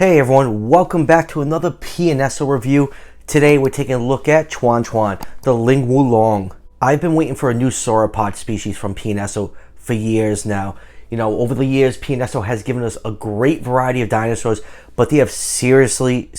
Hey everyone, welcome back to another PNSO review. Today we're taking a look at Chuanchuan, the Lingwulong. I've been waiting for a new sauropod species from PNSO for years now. You know, over the years, PNSO has given us a great variety of dinosaurs, but they have seriously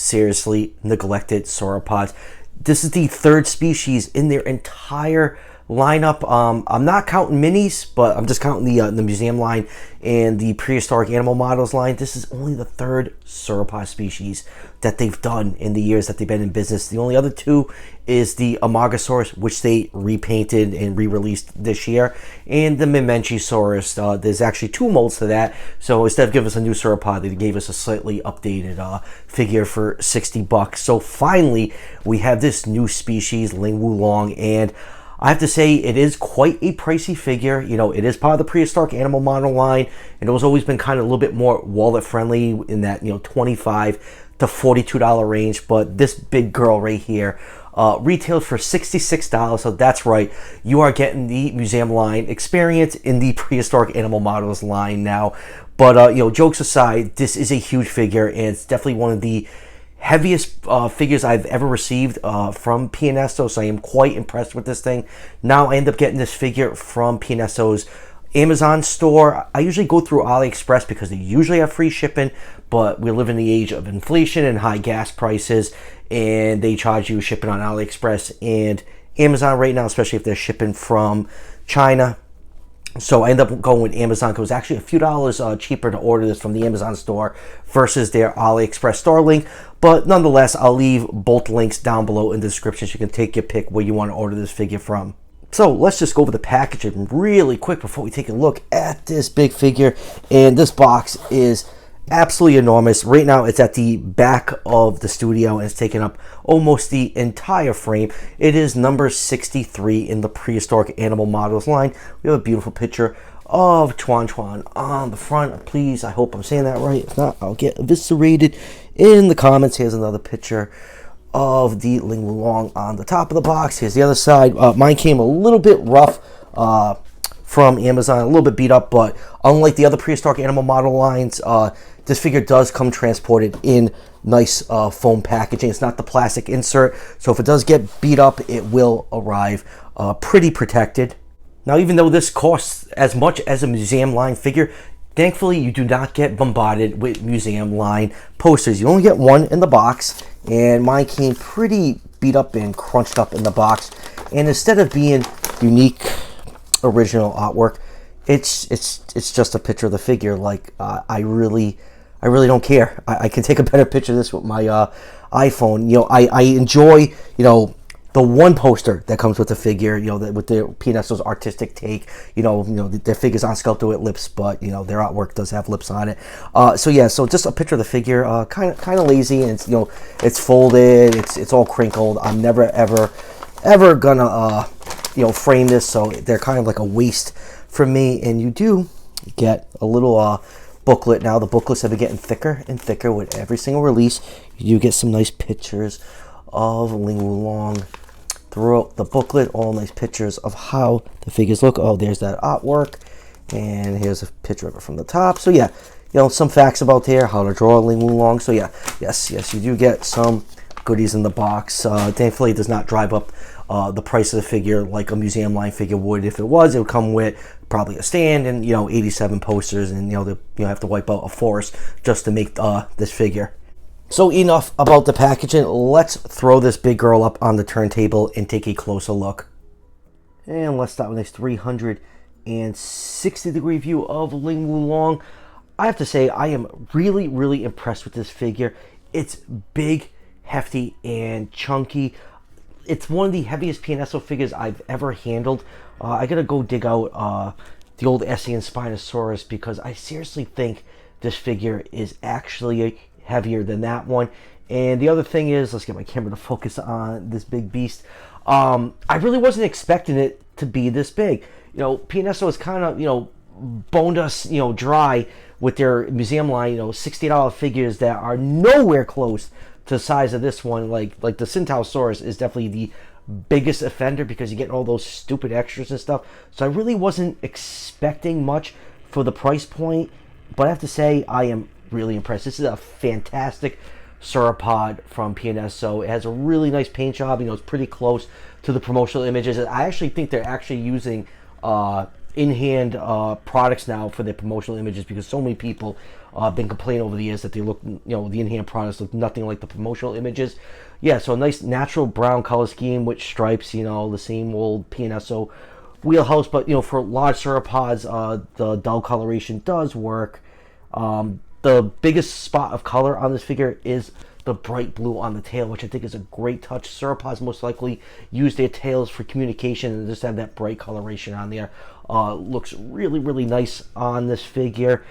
neglected sauropods. This is the third species in their entire lineup. I'm not counting minis, but I'm just counting the museum line and the prehistoric animal models line. This is only the third sauropod species that they've done in the years that they've been in business. The only other two is the Amargasaurus, which they repainted and re-released this year, and the Memenchisaurus. There's actually two molds to that, so instead of giving us a new sauropod, they gave us a slightly updated figure for $60. So finally, we have this new species, Lingwulong, and I have to say it is quite a pricey figure. You know, it is part of the prehistoric animal model line, and it was always been kind of a little bit more wallet friendly in that, you know, $25 to $42 range. But this big girl right here retailed for $66. So that's right, you are getting the museum line experience in the prehistoric animal models line now. But you know, jokes aside, this is a huge figure, and it's definitely one of the heaviest figures I've ever received from PNSO, so I am quite impressed with this thing. Now I end up getting this figure from PNSO's Amazon store. I usually go through AliExpress because they usually have free shipping, but we live in the age of inflation and high gas prices, and they charge you shipping on AliExpress and Amazon right now, especially if they're shipping from China. So I end up going with Amazon because it was actually a few dollars cheaper to order this from the Amazon store versus their AliExpress store link. But nonetheless, I'll leave both links down below in the description so you can take your pick where you want to order this figure from. So let's just go over the packaging really quick before we take a look at this big figure. And this box is absolutely enormous. Right now it's at the back of the studio and it's taking up almost the entire frame. It is number 63 in the prehistoric animal models line. We have a beautiful picture of Chuanchuan on the front. Please, I hope I'm saying that right. If not, I'll get eviscerated in the comments. Here's another picture of the Lingwulong on the top of the box. Here's the other side. Mine came a little bit rough from Amazon, a little bit beat up, but unlike the other prehistoric animal model lines, this figure does come transported in nice foam packaging. It's not the plastic insert, so if it does get beat up, it will arrive pretty protected. Now, even though this costs as much as a museum line figure, thankfully you do not get bombarded with museum line posters. You only get one in the box, and mine came pretty beat up and crunched up in the box. And instead of being unique, original artwork, it's just a picture of the figure. Like I really don't care. I can take a better picture of this with my iPhone. You know, I enjoy, you know, the one poster that comes with the figure, you know, with the PNSO's artistic take. You know, their figures aren't sculpted with lips, but you know, their artwork does have lips on it. So yeah, so just a picture of the figure, kind of lazy, and it's, you know, it's folded, it's all crinkled. I'm never ever gonna you know, frame this, so they're kind of like a waste for me. And you do get a little booklet. Now the booklets have been getting thicker and thicker with every single release. You do get some nice pictures of Lingwulong throughout the booklet, all nice pictures of how the figures look. Oh, there's that artwork, and here's a picture of it from the top. So yeah, you know, some facts about there, how to draw a Lingwulong. So yeah, yes, you do get some goodies in the box. Thankfully, it does not drive up the price of the figure like a museum line figure would. If it was, it would come with probably a stand and, you know, 87 posters, and you have to wipe out a forest just to make this figure. So enough about the packaging. Let's throw this big girl up on the turntable and take a closer look. And let's start with this 360-degree view of Lingwulong. I have to say, I am really impressed with this figure. It's big, hefty, and chunky. It's one of the heaviest PNSO figures I've ever handled. I gotta go dig out the old Essay and Spinosaurus, because I seriously think this figure is actually heavier than that one. And the other thing is, let's get my camera to focus on this big beast. I really wasn't expecting it to be this big. You know, PNSO has kind of, you know, boned us, you know, dry with their museum line, you know, $60 figures that are nowhere close to the size of this one. Like the Centaurosaurus is definitely the biggest offender because you get all those stupid extras and stuff. So I really wasn't expecting much for the price point, but I have to say I am really impressed. This is a fantastic sauropod from PNSO. It has a really nice paint job. You know, it's pretty close to the promotional images. I actually think they're actually using in-hand products now for their promotional images, because so many people have been complaining over the years that they look, you know, the in-hand products look nothing like the promotional images. Yeah, so a nice natural brown color scheme with stripes, you know, the same old PNSO wheelhouse. But, you know, for large sauropods, the dull coloration does work. The biggest spot of color on this figure is the bright blue on the tail, which I think is a great touch. Sauropods most likely use their tails for communication, and just have that bright coloration on there. Looks really, really nice on this figure.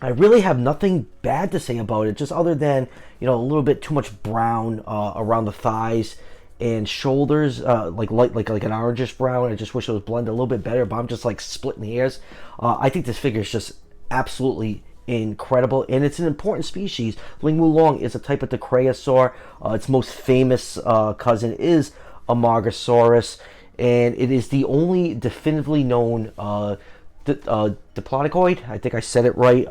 I really have nothing bad to say about it, just other than, you know, a little bit too much brown around the thighs and shoulders, like an orangish brown. I just wish it was blended a little bit better, but I'm just like splitting hairs. I think this figure is just absolutely incredible, and it's an important species. Lingwulong is a type of Dinosaur. Its most famous cousin is Amargasaurus, and it is the only definitively known Diplodocus, I think I said it right,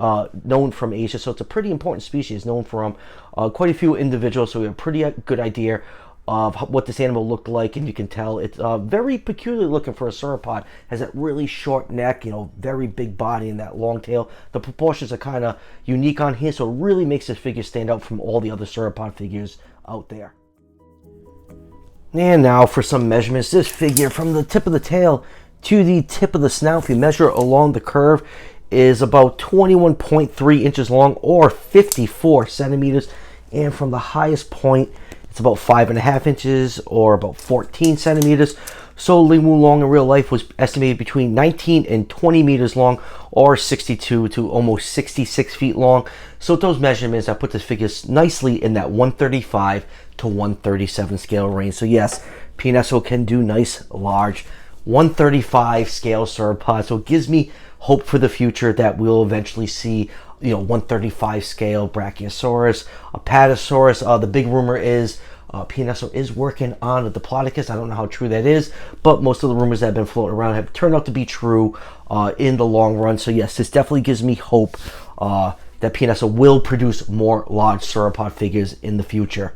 known from Asia. So it's a pretty important species, known from quite a few individuals, so we have a pretty good idea of what this animal looked like. And you can tell it's very peculiar looking for a sauropod. Has that really short neck, you know, very big body, and that long tail. The proportions are kind of unique on here, so it really makes this figure stand out from all the other sauropod figures out there. And now for some measurements. This figure, from the tip of the tail to the tip of the snout, if you measure along the curve, is about 21.3 inches long, or 54 centimeters. And from the highest point, it's about 5.5 inches, or about 14 centimeters. So Lingwulong in real life was estimated between 19 and 20 meters long, or 62 to almost 66 feet long. So with those measurements, I put this figure nicely in that 135 to 137 scale range. So yes, PNSO can do nice, large 135 scale sauropods. So it gives me hope for the future that we'll eventually see, you know, 135 scale Brachiosaurus, Apatosaurus. The big rumor is PNSO is working on a Diplodocus. I don't know how true that is, but most of the rumors that have been floating around have turned out to be true in the long run. So yes, this definitely gives me hope that PNSO will produce more large sauropod figures in the future.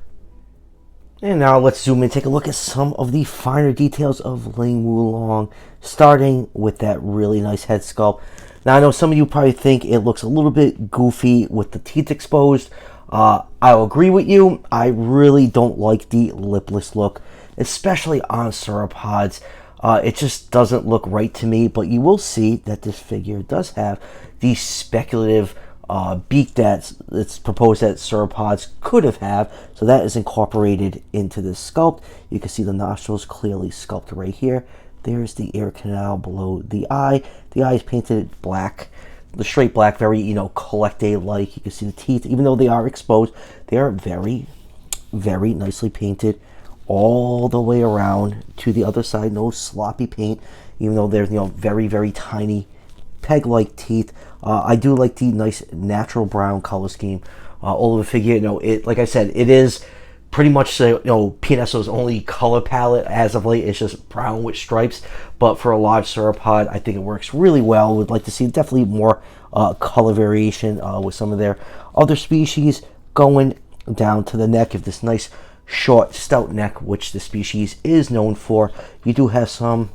And now let's zoom in and take a look at some of the finer details of Lingwulong, starting with that really nice head sculpt. Now I know some of you probably think it looks a little bit goofy with the teeth exposed. I'll agree with you. I really don't like the lipless look, especially on sauropods. It just doesn't look right to me, but you will see that this figure does have the speculative beak that it's proposed that sauropods could have, so that is incorporated into this sculpt. You can see the nostrils clearly sculpted right here. There's the ear canal below the eye. The eye is painted black, the straight black, very, you know, collecte-like. You can see the teeth, even though they are exposed, they are very, very nicely painted all the way around to the other side. No sloppy paint, even though there's, you know, very, very tiny peg-like teeth. I do like the nice natural brown color scheme all over the figure. You know, it, like I said, it is pretty much, you know, PNSO's only color palette as of late. It's just brown with stripes, but for a large sauropod, I think it works really well. Would like to see definitely more color variation with some of their other species, going down to the neck of this nice short stout neck, which the species is known for. You do have some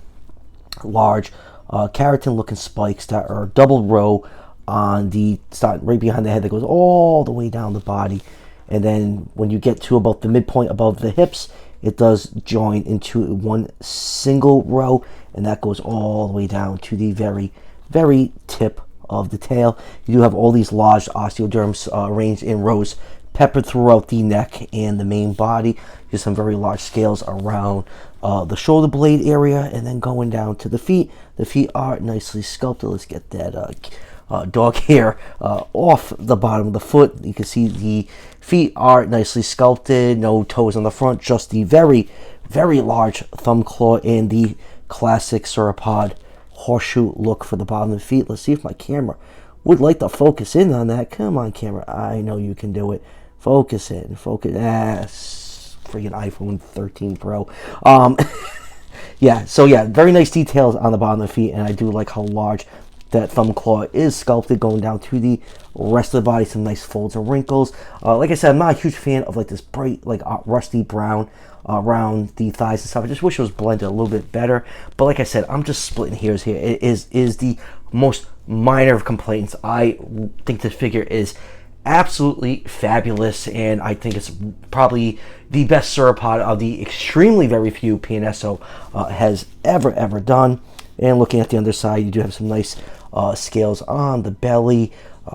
large keratin looking spikes that are double row on the start right behind the head that goes all the way down the body, and then when you get to about the midpoint above the hips, it does join into one single row, and that goes all the way down to the very, very tip of the tail. You do have all these large osteoderms arranged in rows peppered throughout the neck and the main body. Just some very large scales around the shoulder blade area, and then going down to the feet. The feet are nicely sculpted. Let's get that dog hair off the bottom of the foot. You can see the feet are nicely sculpted, no toes on the front, just the very, very large thumb claw and the classic sauropod horseshoe look for the bottom of the feet. Let's see if my camera would like to focus in on that. Come on, camera. I know you can do it. Focus in. Focus. Freaking iPhone 13 Pro. Yeah, so yeah, very nice details on the bottom of the feet, and I do like how large that thumb claw is sculpted going down to the rest of the body. Some nice folds and wrinkles. Like I said, I'm not a huge fan of like this bright, like rusty brown around the thighs and stuff. I just wish it was blended a little bit better. But like I said, I'm just splitting hairs here. It is the most minor of complaints. I think this figure is absolutely fabulous, and I think it's probably the best sauropod of the extremely very few PNSO has ever done. And looking at the underside, you do have some nice scales on the belly,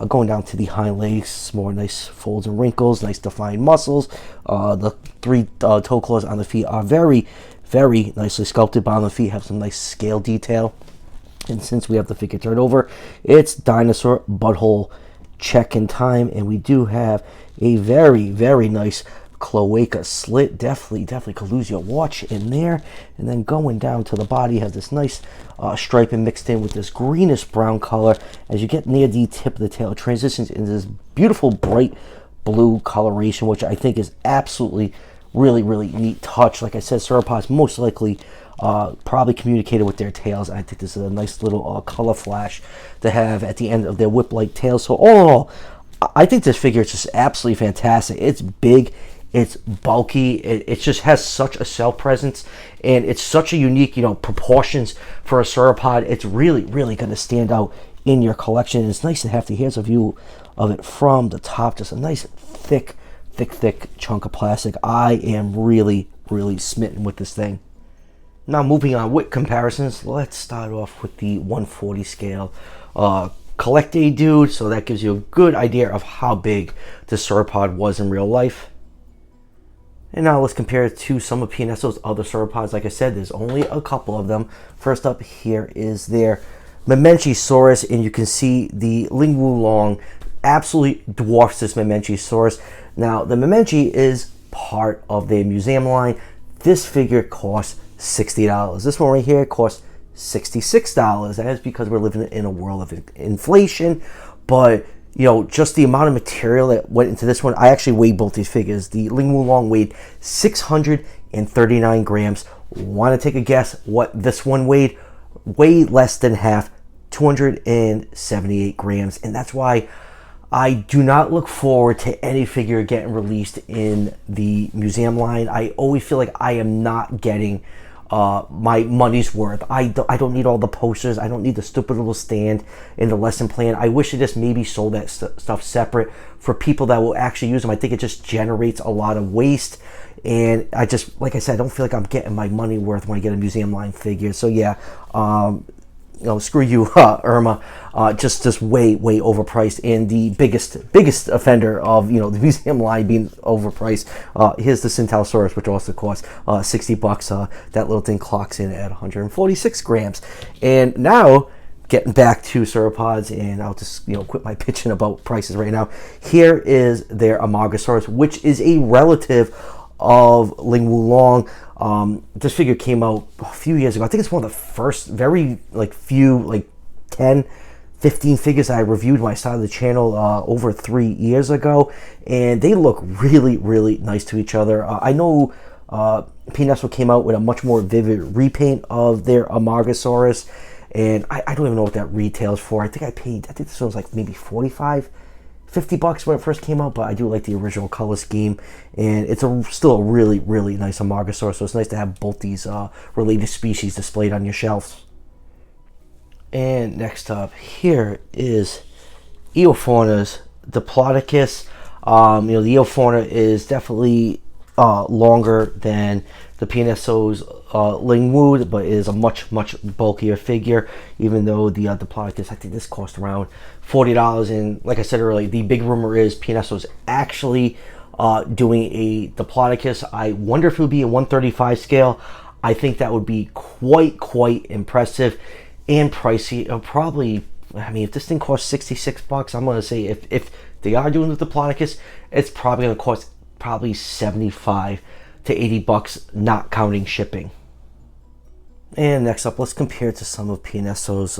going down to the hind legs, some more nice folds and wrinkles, nice defined muscles. The three toe claws on the feet are very nicely sculpted, but on the feet have some nice scale detail. And since we have the figure turned over, it's Dinosaur butthole check-in time, and we do have a very nice cloaca slit. Definitely could lose your watch in there. And then going down to the body, has this nice striping mixed in with this greenish brown color. As you get near the tip of the tail, it transitions into this beautiful bright blue coloration, which I think is absolutely really neat touch. Like I said, sauropods most likely probably communicated with their tails. I think this is a nice little color flash to have at the end of their whip-like tails. So all in all, I think this figure is just absolutely fantastic. It's big, it's bulky, it just has such a cell presence, and it's such a unique, proportions for a sauropod. It's really going to stand out in your collection. It's nice to have here's a view of it from the top. Just a nice thick chunk of plastic. I am really smitten with this thing. Now moving on with comparisons, let's start off with the 140 scale collect a dude, so that gives you a good idea of how big the sauropod was in real life. And now let's compare it to some of PNSO's other sauropods. Like I said, there's only a couple of them. First up here is their Memenchisaurus, and you can see the Lingwulong absolutely dwarfs this Memenchisaurus. Now, the Memenchi is part of their museum line. This figure costs $60. This one right here costs $66. That is because we're living in a world of inflation. But just the amount of material that went into this one. I actually weighed both these figures. The Lingwulong weighed 639 grams. Want to take a guess what this one weighed? Way less than half, 278 grams. And that's why I do not look forward to any figure getting released in the museum line. I always feel like I am not getting my money's worth. I don't need all the posters. I don't need the stupid little stand in the lesson plan. I wish they just maybe sold that stuff separate for people that will actually use them. I think it just generates a lot of waste, and I just, like I said, I don't feel like I'm getting my money worth when I get a museum line figure. So yeah, screw you, Irma. Just way overpriced, and the biggest offender of the museum line being overpriced. Here's the Centaurosaurus, which also costs $60. That little thing clocks in at 146 grams. And now, getting back to sauropods, and I'll just quit my pitching about prices right now. Here is their Amargasaurus, which is a relative of Lingwulong. This figure came out a few years ago. I think it's one of the first very few 10 15 figures I reviewed when I started the channel over 3 years ago, and they look really nice to each other. I know PNSO came out with a much more vivid repaint of their Amargasaurus, and I don't even know what that retails for. I think this one was like maybe $45, $50 when it first came out, but I do like the original color scheme, and it's still a really nice Amargasaurus, so it's nice to have both these related species displayed on your shelves. And next up, here is Eofauna's Diplodocus. The Eofauna is definitely longer than the PNSO's Lingwu, but is a much bulkier figure, even though the Diplodocus, I think this cost around $40. And like I said earlier, the big rumor is PNSO's actually doing a Diplodocus. I wonder if it would be a 135 scale. I think that would be quite impressive and pricey. Probably, if this thing costs $66, I'm going to say if they are doing the Diplodocus, it's probably going to cost probably $75 to $80, not counting shipping. And next up, let's compare it to some of PNSO's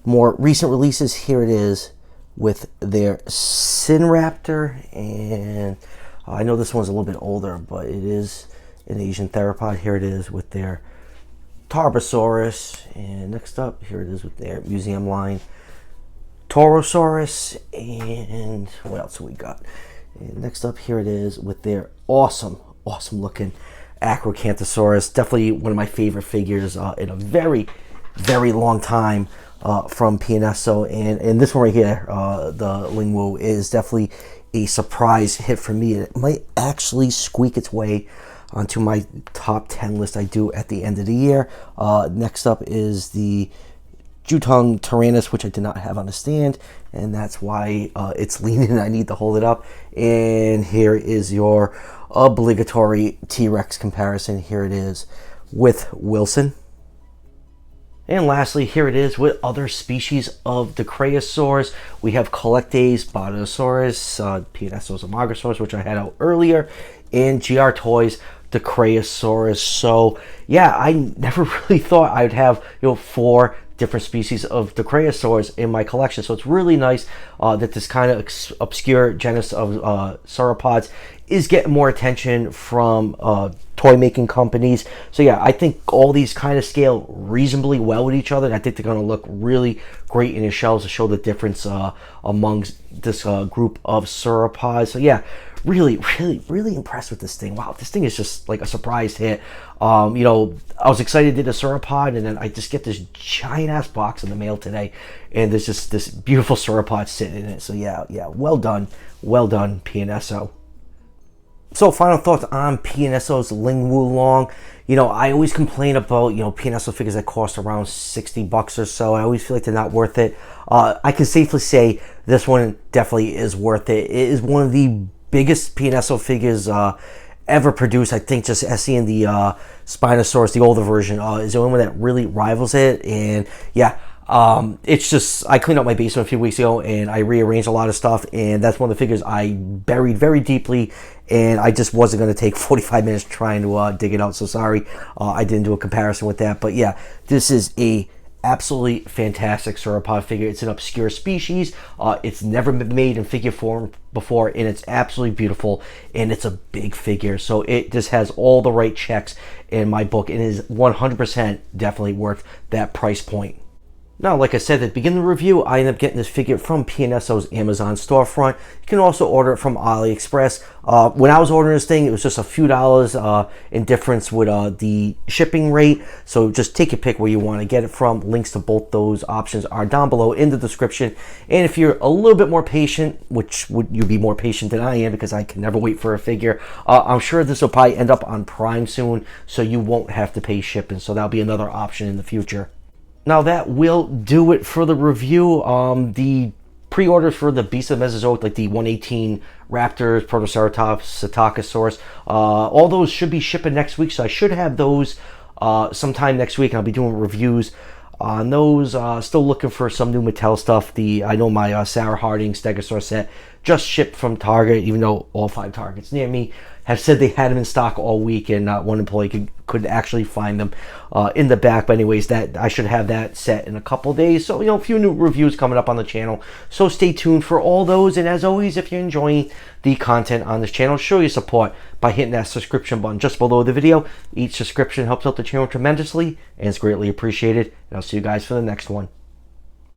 more recent releases. Here it is with their Sinraptor, and I know this one's a little bit older, but it is an Asian theropod. Here it is with their Tarbosaurus, and next up, here it is with their museum line, Torosaurus, and what else we got? And next up, here it is with their awesome looking Acrocanthosaurus. Definitely one of my favorite figures in a very long time from PNSO. And this one right here, the Lingwu, is definitely a surprise hit for me. It might actually squeak its way onto my top 10 list I do at the end of the year. Next up is the Jutong Tyrannus, which I did not have on the stand, and that's why it's leaning and I need to hold it up. And here is your obligatory T-Rex comparison. Here it is with Wilson. And lastly, here it is with other species of the Dicraeosaurs. We have Collectes, Botosaurus, PNSO's Amogosaurus, which I had out earlier, and GR Toys, the Dicraeosaurus. So yeah, I never really thought I'd have 4 different species of the Dicraeosaurs in my collection. So it's really nice that this kind of obscure genus of sauropods is getting more attention from toy making companies. So yeah, I think all these kind of scale reasonably well with each other, and I think they're going to look really great in your shelves to show the difference amongst this group of sauropods. So yeah, really impressed with this thing. Wow, this thing is just like a surprise hit. I was excited to do the sauropod, and then I just get this giant ass box in the mail today, and there's just this beautiful sauropod sitting in it. So yeah, well done PNSO. So final thoughts on PNSO's Lingwulong. I always complain about, PNSO figures that cost around $60 or so. I always feel like they're not worth it. I can safely say this one definitely is worth it. It is one of the biggest PNSO figures ever produced. I think just seeing the Spinosaurus, the older version, is the only one that really rivals it. And yeah, it's just, I cleaned out my basement a few weeks ago and I rearranged a lot of stuff, and that's one of the figures I buried very deeply, and I just wasn't going to take 45 minutes trying to dig it out. So sorry, I didn't do a comparison with that. But yeah, this is a absolutely fantastic sauropod figure. It's an obscure species. It's never been made in figure form before, and it's absolutely beautiful, and it's a big figure. So it just has all the right checks in my book, and is 100% definitely worth that price point. Now, like I said at the beginning of the review, I ended up getting this figure from PNSO's Amazon storefront. You can also order it from AliExpress. When I was ordering this thing, it was just a few dollars in difference with the shipping rate. So just take your pick where you want to get it from. Links to both those options are down below in the description. And if you're a little bit more patient, which would you be more patient than I am because I can never wait for a figure, I'm sure this will probably end up on Prime soon, so you won't have to pay shipping. So that'll be another option in the future. Now that will do it for the review. The pre-orders for the Beast of the Mesozoic, like the 118 Raptors, Protoceratops, Psittacosaurus, all those should be shipping next week. So I should have those sometime next week. I'll be doing reviews on those. Still looking for some new Mattel stuff. I know my Sarah Harding Stegosaurus set just shipped from Target, even though all 5 Targets near me have said they had them in stock all week, and not one employee could actually find them in the back. But anyways, that I should have that set in a couple days. So a few new reviews coming up on the channel, so stay tuned for all those. And as always, if you're enjoying the content on this channel, show your support by hitting that subscription button just below the video. Each subscription helps out the channel tremendously and is greatly appreciated. And I'll see you guys for the next one.